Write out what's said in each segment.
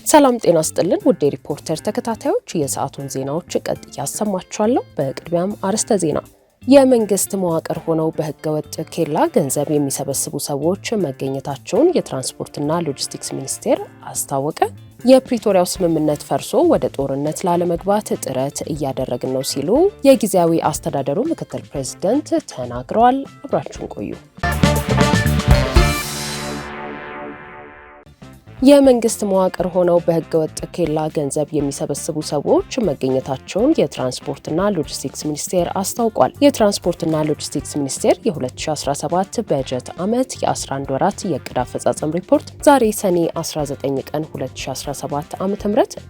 ሰላም ጤና ይስጥልን ውድ ሪፖርተር ተከታታዮች የሰዓቱን ዜናዎች ቀጥዬ አሰማችኋለሁ። በቅድሚያም አርዕስተ ዜና። የመንግስት መዋቅር ሆነው በህገወጥ ኬላ ገንዘብ የሚሰበስቡ ሰዎች መገኘታቸውን የትራንስፖርትና ሎጂስቲክስ ሚኒስቴር አስታወቀ። የፕሪቶሪያው ስምምነት ፈርሶ ወደ ጦርነት ላለመግባት ጥረት እያደረግን ነው ሲሉ የጊዜያዊ አስተዳደሩ ምክትል ፕሬዝዳንት ተናግረዋል። አብራችሁን ቆዩ። የመንግስት መዋቅር ሆነው በህገወጥ ኬላ ገንዘብ የሚሰበስቡ ሰዎች መገኘታቸውን የትራንስፖርትና ሎጂስቲክስ ሚኒስቴር አስታውቋል። የትራንስፖርትና ሎጂስቲክስ ሚኒስቴር የ2017 በጀት ዓመት የ11 ወራት የዕቅድ አፈጻጸም ሪፖርት ዛሬ ሰኔ 19 ቀን 2017 ዓ.ም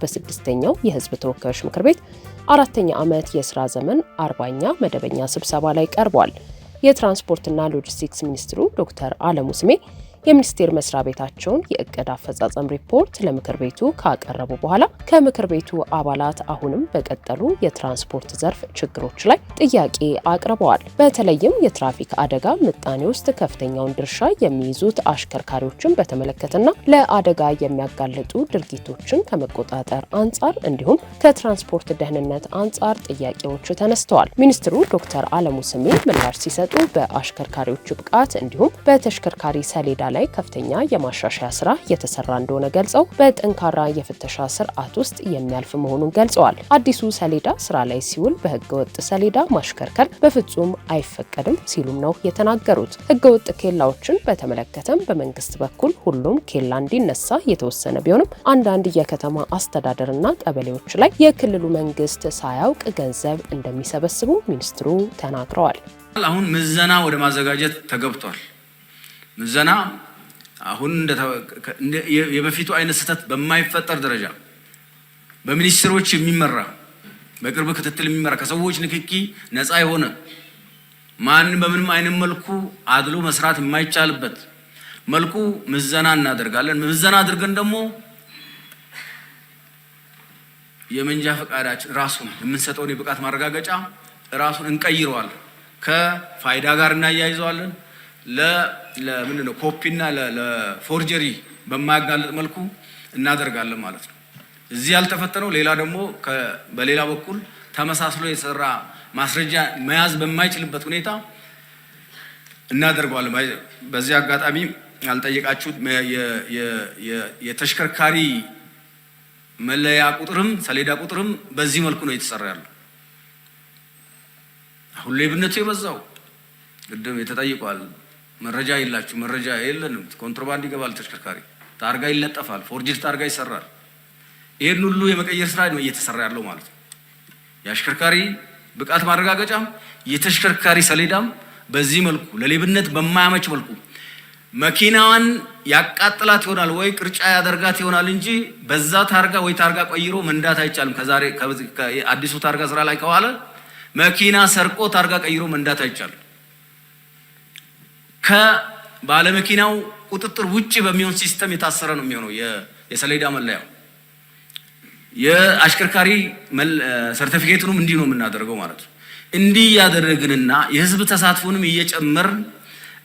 በስድስተኛው የህዝብ ተወካዮች ምክር ቤት አራተኛ ዓመት የስራ ዘመን 40ኛ መደበኛ ስብሰባ ላይ ቀርቧል። የትራንስፖርትና ሎጂስቲክስ ሚኒስትሩ ዶክተር አለሙ ስሜ የሚኒስቴር መስሪያ ቤታቸውን የዕቅድ አፈጻጸም ሪፖርት ለምክር ቤቱ ካቀረቡ በኋላ ከምክር ቤቱ አባላት አሁንም በቀጠሉ የትራንስፖርት ዘርፍ ችግሮች ላይ ጥያቄ አቅርበዋል። በተለይም የትራፊክ አደጋ ምጣኔ ውስጥ ከፍተኛውን ድርሻ የሚይዙት አሽከርካሪዎችን በተመለከተና ለአደጋ የሚያጋልጡ ድርጊቶችን ከመቆጣጠር አንጻር እንዲሁም ከትራንስፖርት ደህንነት አንጻር ጥያቄዎች ተነስተዋል። ሚኒስትሩ ዶክተር አለሙ ስሜ ምላሽ ሲሰጡ በአሽከርካሪዎች ብቃት እንዲሁም በተሽከርካሪ ሰሌዳ ላይ ከፍተኛ የማሻሻያ ስራ የተሰራ እንደሆነ ገልጸው በጠንካራ የፍተሻ ስርዓት ውስጥ የሚያልፍ መሆኑን ገልጸዋል። አዲሱ ሰሌዳ ስራ ላይ ሲውል በህገወጥ ሰሌዳ ማሽከርከር በፍጹም አይፈቀድም ሲሉም ነው የተናገሩት። ህገወጥ ኬላዎችን በተመለከተም በመንግስት በኩል ሁሉም ኬላ እንዲነሳ የተወሰነ ቢሆንም አንዳንድ የከተማ አስተዳደርና ቀበሌዎች ላይ የክልሉ መንግስት ሳያውቅ ገንዘብ እንደሚሰበስቡ ሚኒስትሩ ተናግረዋል። አሁን ምዘና ወደ ማዘጋጀት ተገብቷል። ምዘና አሁን የበፊቱ አይነት ስህተት በማይፈጠር ደረጃ በሚኒስትሮች የሚመራ በቅርብ ክትትል የሚመራ ከሰዎች ንክኪ ነፃ የሆነ ማን በምንም አይነት መልኩ አድሎ መስራት የማይቻልበት መልኩ ምዘና እናደርጋለን። ምዘና አድርገን ደግሞ የመንጃ ፈቃዳችን ራሱን የምንሰጠውን የብቃት ማረጋገጫ ራሱን እንቀይረዋለን። ከፋይዳ ጋር እናያይዘዋለን። ለምንድነው ኮፒና ለፎርጀሪ በማያጋልጥ መልኩ እናደርጋለን ማለት ነው። እዚህ ያልተፈተነው ሌላ ደግሞ በሌላ በኩል ተመሳስሎ የተሰራ ማስረጃ መያዝ በማይችልበት ሁኔታ እናደርገዋለን። በዚህ አጋጣሚ ያልጠየቃችሁት የተሽከርካሪ መለያ ቁጥርም ሰሌዳ ቁጥርም በዚህ መልኩ ነው የተሰራ ያለው። አሁን ሌብነቱ የበዛው ቅድም የተጠይቋል። መረጃ የላችሁ፣ መረጃ የለንም፣ ኮንትሮባንድ ይገባል፣ ተሽከርካሪ ታርጋ ይለጠፋል፣ ፎርጅድ ታርጋ ይሰራል። ይሄን ሁሉ የመቀየር ስራ ነው እየተሰራ ያለው ማለት ነው። የአሽከርካሪ ብቃት ማረጋገጫም የተሽከርካሪ ሰሌዳም በዚህ መልኩ ለሌብነት በማያመች መልኩ መኪናዋን ያቃጥላት ይሆናል ወይ ቅርጫ ያደርጋት ይሆናል እንጂ በዛ ታርጋ ወይ ታርጋ ቀይሮ መንዳት አይቻልም። ከዛሬ አዲሱ ታርጋ ስራ ላይ ከዋለ መኪና ሰርቆ ታርጋ ቀይሮ መንዳት አይቻልም። ከባለመኪናው ቁጥጥር ውጪ በሚሆን ሲስተም የታሰረ ነው የሚሆነው የሰሌዳ መለያው። የአሽከርካሪ ሰርቲፊኬቱንም እንዲህ ነው የምናደርገው ማለት ነው። እንዲህ ያደረግንና የህዝብ ተሳትፎንም እየጨመርን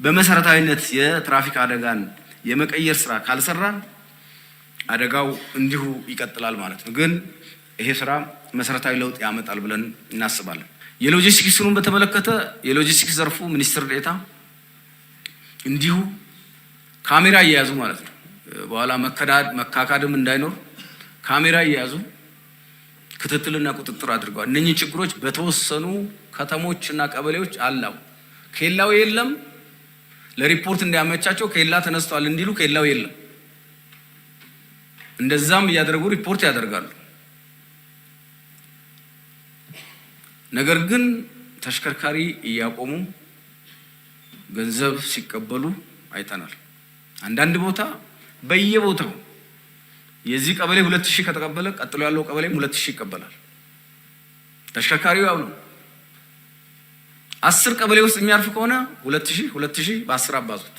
በመሰረታዊነት የትራፊክ አደጋን የመቀየር ስራ ካልሰራን አደጋው እንዲሁ ይቀጥላል ማለት ነው። ግን ይሄ ስራ መሰረታዊ ለውጥ ያመጣል ብለን እናስባለን። የሎጂስቲክስን በተመለከተ የሎጂስቲክስ ዘርፉ ሚኒስትር ዴኤታ እንዲሁ ካሜራ እየያዙ ማለት ነው። በኋላ መካካድም እንዳይኖር ካሜራ እየያዙ ክትትልና ቁጥጥር አድርገዋል። እነኚህ ችግሮች በተወሰኑ ከተሞችና ቀበሌዎች አላው። ኬላው የለም ለሪፖርት እንዲያመቻቸው ኬላ ተነስቷል እንዲሉ ኬላው የለም። እንደዛም እያደረጉ ሪፖርት ያደርጋሉ። ነገር ግን ተሽከርካሪ እያቆሙ ገንዘብ ሲቀበሉ አይተናል። አንዳንድ ቦታ በየቦታው የዚህ ቀበሌ 2000 ከተቀበለ ቀጥሎ ያለው ቀበሌም 2000 ይቀበላል። ተሽከርካሪው ያው ነው። 10 ቀበሌ ውስጥ የሚያርፍ ከሆነ 2000 በ10 አባዙት።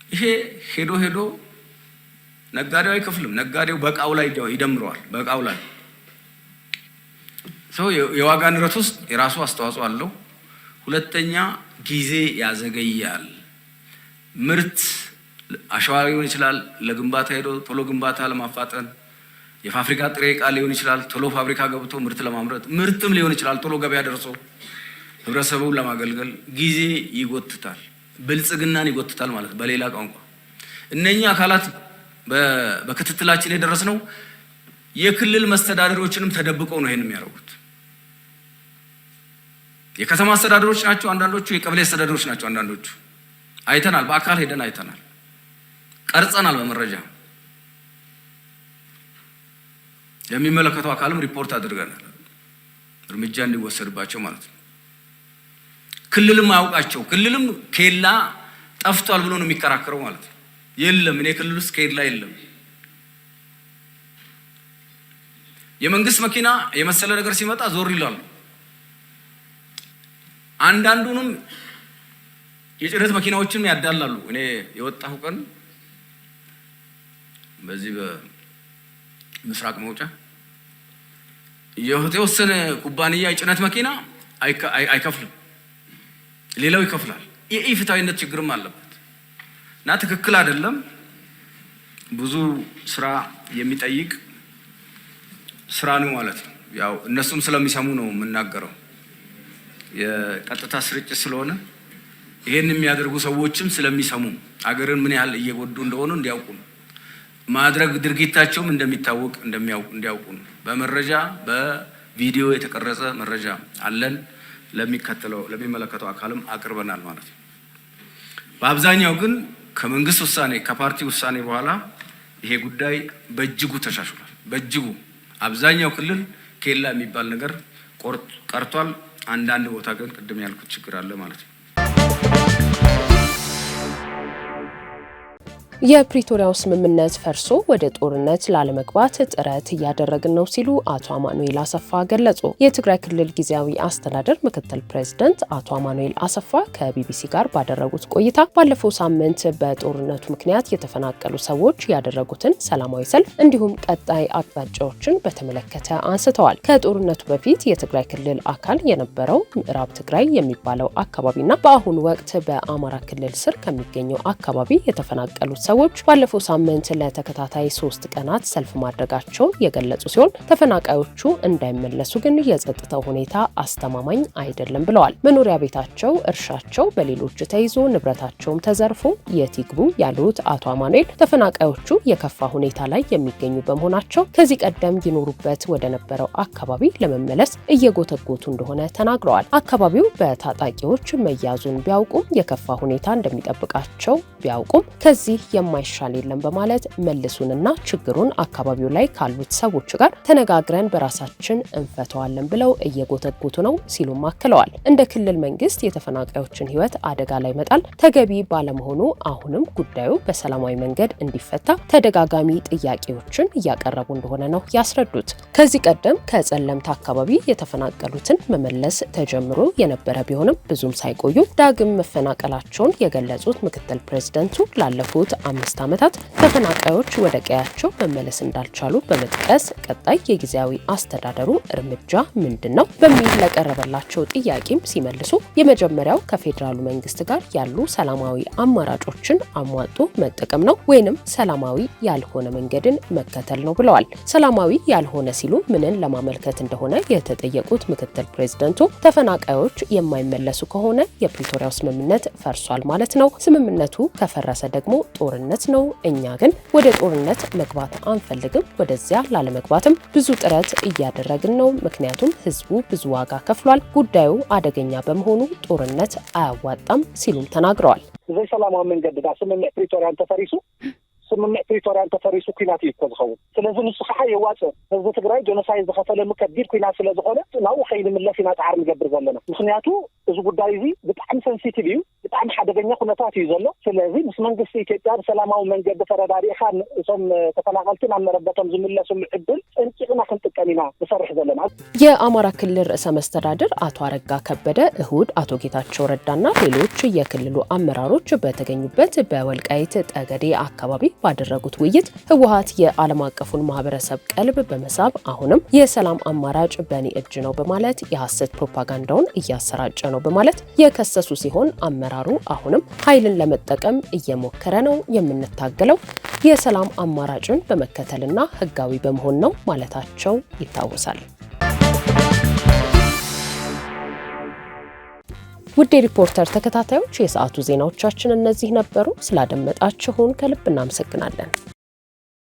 ይሄ ሄዶ ነጋዴው አይከፍልም። ነጋዴው በቃው ላይ ይደምረዋል። በቃው ላይ የዋጋ ንረት ውስጥ የራሱ አስተዋጽኦ አለው። ሁለተኛ ጊዜ ያዘገያል። ምርት አሸዋ ሊሆን ይችላል፣ ለግንባታ ሄዶ ቶሎ ግንባታ ለማፋጠን የፋብሪካ ጥሬ ዕቃ ሊሆን ይችላል፣ ቶሎ ፋብሪካ ገብቶ ምርት ለማምረት ምርትም ሊሆን ይችላል፣ ቶሎ ገበያ ደርሶ ህብረተሰቡን ለማገልገል ጊዜ ይጎትታል፣ ብልጽግናን ይጎትታል ማለት በሌላ ቋንቋ። እነኛ አካላት በክትትላችን የደረስነው የክልል መስተዳድሮችንም ተደብቀው ነው ይሄን የሚያደርጉት። የከተማ አስተዳደሮች ናቸው አንዳንዶቹ፣ የቀበሌ አስተዳደሮች ናቸው አንዳንዶቹ። አይተናል፣ በአካል ሄደን አይተናል፣ ቀርጸናል፣ በመረጃ የሚመለከተው አካልም ሪፖርት አድርገናል፣ እርምጃ እንዲወሰድባቸው ማለት ነው። ክልልም አያውቃቸው፣ ክልልም ኬላ ጠፍቷል ብሎ ነው የሚከራከረው ማለት ነው። የለም እኔ ክልል ውስጥ ኬላ የለም። የመንግስት መኪና የመሰለ ነገር ሲመጣ ዞር ይላሉ። አንዳንዱንም የጭነት መኪናዎችን ያዳላሉ። እኔ የወጣሁ ቀን በዚህ በምስራቅ መውጫ የተወሰነ ኩባንያ የጭነት መኪና አይከፍልም፣ ሌላው ይከፍላል። የኢፍትሃዊነት ችግርም አለበት እና ትክክል አይደለም። ብዙ ስራ የሚጠይቅ ስራ ነው ማለት ነው። ያው እነሱም ስለሚሰሙ ነው የምናገረው፣ የቀጥታ ስርጭት ስለሆነ ይሄን የሚያደርጉ ሰዎችም ስለሚሰሙ አገርን ምን ያህል እየጎዱ እንደሆኑ እንዲያውቁ ነው። ማድረግ ድርጊታቸውም እንደሚታወቅ እንዲያውቁ ነው። በመረጃ በቪዲዮ የተቀረጸ መረጃ አለን፣ ለሚመለከተው አካልም አቅርበናል ማለት ነው። በአብዛኛው ግን ከመንግስት ውሳኔ ከፓርቲ ውሳኔ በኋላ ይሄ ጉዳይ በእጅጉ ተሻሽሏል። በእጅጉ አብዛኛው ክልል ኬላ የሚባል ነገር ቀርቷል። አንዳንድ ቦታ ግን ቅድም ያልኩት ችግር አለ ማለት ነው። የፕሪቶሪያው ስምምነት ፈርሶ ወደ ጦርነት ላለመግባት ጥረት እያደረግን ነው ሲሉ አቶ አማኑኤል አሰፋ ገለጹ። የትግራይ ክልል ጊዜያዊ አስተዳደር ምክትል ፕሬዝዳንት አቶ አማኑኤል አሰፋ ከቢቢሲ ጋር ባደረጉት ቆይታ ባለፈው ሳምንት በጦርነቱ ምክንያት የተፈናቀሉ ሰዎች ያደረጉትን ሰላማዊ ሰልፍ እንዲሁም ቀጣይ አቅጣጫዎችን በተመለከተ አንስተዋል። ከጦርነቱ በፊት የትግራይ ክልል አካል የነበረው ምዕራብ ትግራይ የሚባለው አካባቢና በአሁኑ ወቅት በአማራ ክልል ስር ከሚገኘው አካባቢ የተፈናቀሉት ሰዎች ባለፈው ሳምንት ለተከታታይ 3 ቀናት ሰልፍ ማድረጋቸውን የገለጹ ሲሆን ተፈናቃዮቹ እንዳይመለሱ ግን የጸጥታው ሁኔታ አስተማማኝ አይደለም ብለዋል። መኖሪያ ቤታቸው፣ እርሻቸው በሌሎች ተይዞ ንብረታቸውም ተዘርፎ የት ይግቡ ያሉት አቶ አማኑኤል ተፈናቃዮቹ የከፋ ሁኔታ ላይ የሚገኙ በመሆናቸው ከዚህ ቀደም ይኖሩበት ወደ ነበረው አካባቢ ለመመለስ እየጎተጎቱ እንደሆነ ተናግረዋል። አካባቢው በታጣቂዎች መያዙን ቢያውቁም የከፋ ሁኔታ እንደሚጠብቃቸው ቢያውቁም ከዚህ የማይሻል የለም በማለት መልሱንና ችግሩን አካባቢው ላይ ካሉት ሰዎች ጋር ተነጋግረን በራሳችን እንፈተዋለን ብለው እየጎተጎቱ ነው ሲሉም አክለዋል። እንደ ክልል መንግስት የተፈናቃዮችን ሕይወት አደጋ ላይ መጣል ተገቢ ባለመሆኑ አሁንም ጉዳዩ በሰላማዊ መንገድ እንዲፈታ ተደጋጋሚ ጥያቄዎችን እያቀረቡ እንደሆነ ነው ያስረዱት። ከዚህ ቀደም ከጸለምት አካባቢ የተፈናቀሉትን መመለስ ተጀምሮ የነበረ ቢሆንም ብዙም ሳይቆዩ ዳግም መፈናቀላቸውን የገለጹት ምክትል ፕሬዝዳንቱ ላለፉት 5 ዓመታት ተፈናቃዮች ወደ ቀያቸው መመለስ እንዳልቻሉ በመጥቀስ ቀጣይ የጊዜያዊ አስተዳደሩ እርምጃ ምንድነው በሚል ለቀረበላቸው ጥያቄም ሲመልሱ የመጀመሪያው ከፌዴራሉ መንግስት ጋር ያሉ ሰላማዊ አማራጮችን አሟጦ መጠቀም ነው ወይንም ሰላማዊ ያልሆነ መንገድን መከተል ነው ብለዋል። ሰላማዊ ያልሆነ ሲሉ ምንን ለማመልከት እንደሆነ የተጠየቁት ምክትል ፕሬዝዳንቱ ተፈናቃዮች የማይመለሱ ከሆነ የፕሪቶሪያው ስምምነት ፈርሷል ማለት ነው። ስምምነቱ ከፈረሰ ደግሞ ጦርነት ነው። እኛ ግን ወደ ጦርነት መግባት አንፈልግም። ወደዚያ ላለመግባትም ብዙ ጥረት እያደረግን ነው። ምክንያቱም ህዝቡ ብዙ ዋጋ ከፍሏል። ጉዳዩ አደገኛ በመሆኑ ጦርነት አያዋጣም ሲሉም ተናግረዋል። ዘይ ሰላማዊ መንገድ ዳ ስምምነት ፕሪቶሪያን ተፈሪሱ ስምምነት ፕሪቶሪያን ተፈሪሱ ኩናት ይተዝኸው ስለዚህ ንሱ ከዓ የዋጽእ ህዝቢ ትግራይ ጆኖሳይድ ዝኸፈለ ከቢድ ኩናት ስለ ዝኾነ ናው ከይንምለስ ኢና ጻዕር ንገብር ዘለና ምክንያቱ እዚ ጉዳይ እዚ ብጣዕሚ ሴንሲቲቭ እዩ ብጣዕሚ ሓደገኛ ኩነታት እዩ ዘሎ ስለዚ ምስ መንግስቲ ኢትዮጵያ ብሰላማዊ መንገዲ ተረዳዲእኻ እቶም ተፈናቀልትን ኣብ መረበቶም ዝምለሱሉ ዕድል እንጭቅና ክንጥቀም ኢና ንሰርሕ ዘለና። የአማራ ክልል ርዕሰ መስተዳድር አቶ አረጋ ከበደ እሁድ አቶ ጌታቸው ረዳና ሌሎች የክልሉ አመራሮች በተገኙበት በወልቃይት ጠገዴ አካባቢ ባደረጉት ውይይት ህወሓት የዓለም አቀፉን ማህበረሰብ ቀልብ በመሳብ አሁንም የሰላም አማራጭ በእኔ እጅ ነው በማለት የሐሰት ፕሮፓጋንዳውን እያሰራጨ ነው በማለት የከሰሱ ሲሆን አመራሩ ግንባሩ አሁንም ኃይልን ለመጠቀም እየሞከረ ነው። የምንታገለው የሰላም አማራጭን በመከተልና ህጋዊ በመሆን ነው ማለታቸው ይታወሳል። ውድ ሪፖርተር ተከታታዮች የሰዓቱ ዜናዎቻችን እነዚህ ነበሩ። ስላደመጣችሁን ከልብ እናመሰግናለን።